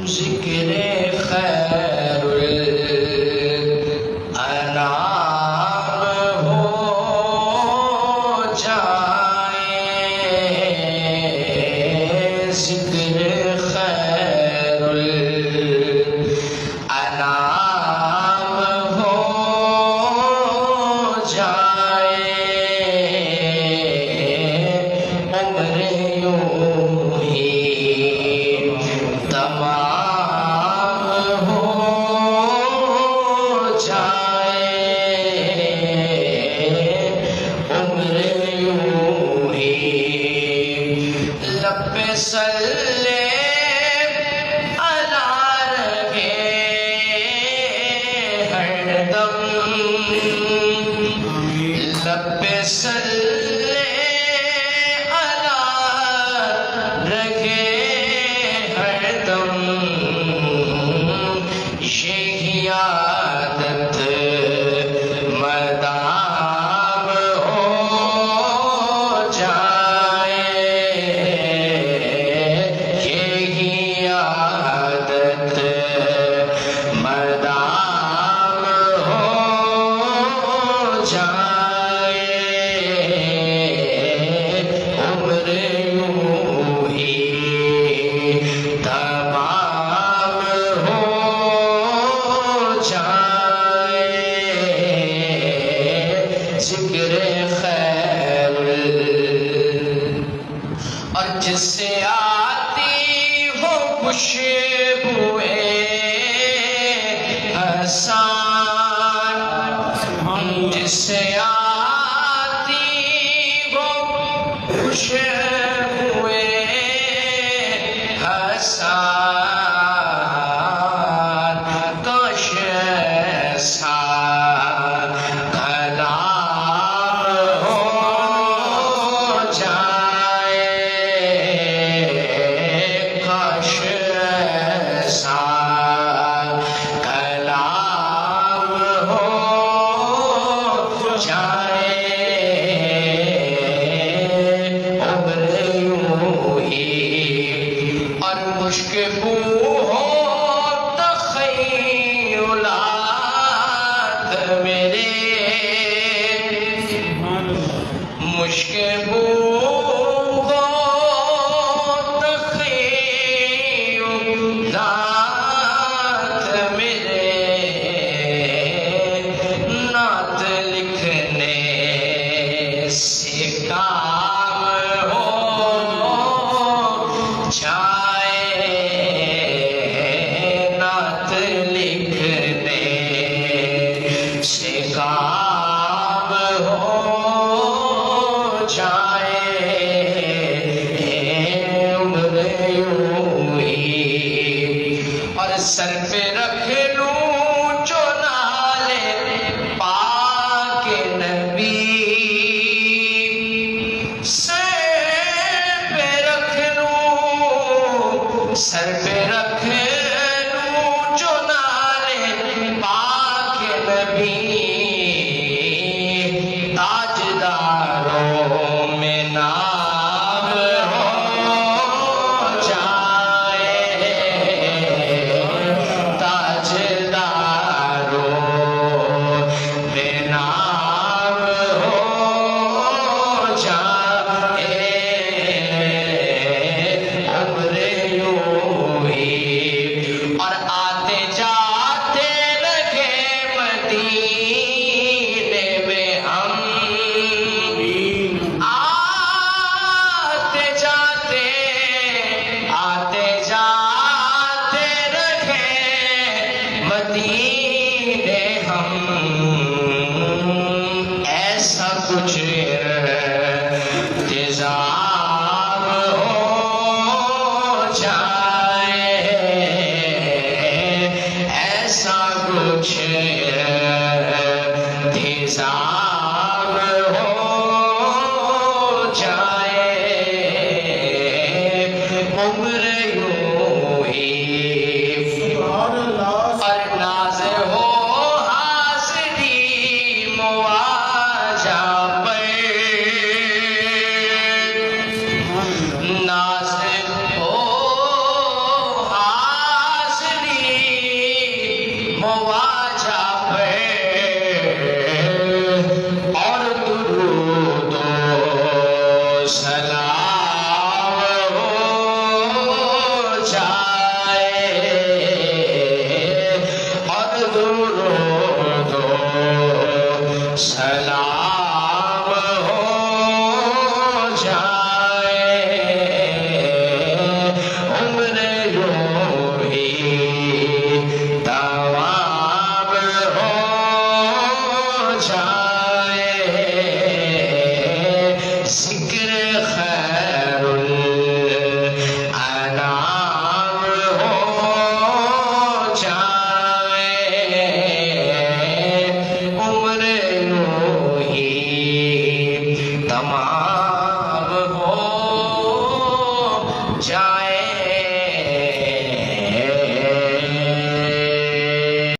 ذکر خیر الانام ہو جائے، ذکر خیر الانام ہو جائے، عمر یوں ہی تمام ہو جائے، عمر یوں ہی لب پہ صلی علی رکھے ہر دم، لب پہ صلی علی رکھے ہر دم، یہی عادت مدام ہو جائے، یہی عادت مدام ہو جائے، عمر یوں ہی تمام ہو جائے، ذکر خیر اور جس سے آتی ہو خوشبوئے حسان، جس سے آتی ہو خوشبوئے حسان، کاش ایسا کلام ہو جائے، کاش ایسا کلام ہو جائے، عمر یوں ہی اور مشک بو ہو تخیلات میرے، مشک بو ہو تخیلات میرے، نعت لکھنے سے کام ہو جائے، نعت لکھنے سے کام ہو جائے، عمر یوں ہی اور سر پہ رکھ لوں جو نالے پاک نبی، سر پہ رکھ لوں، سر پہ رکھ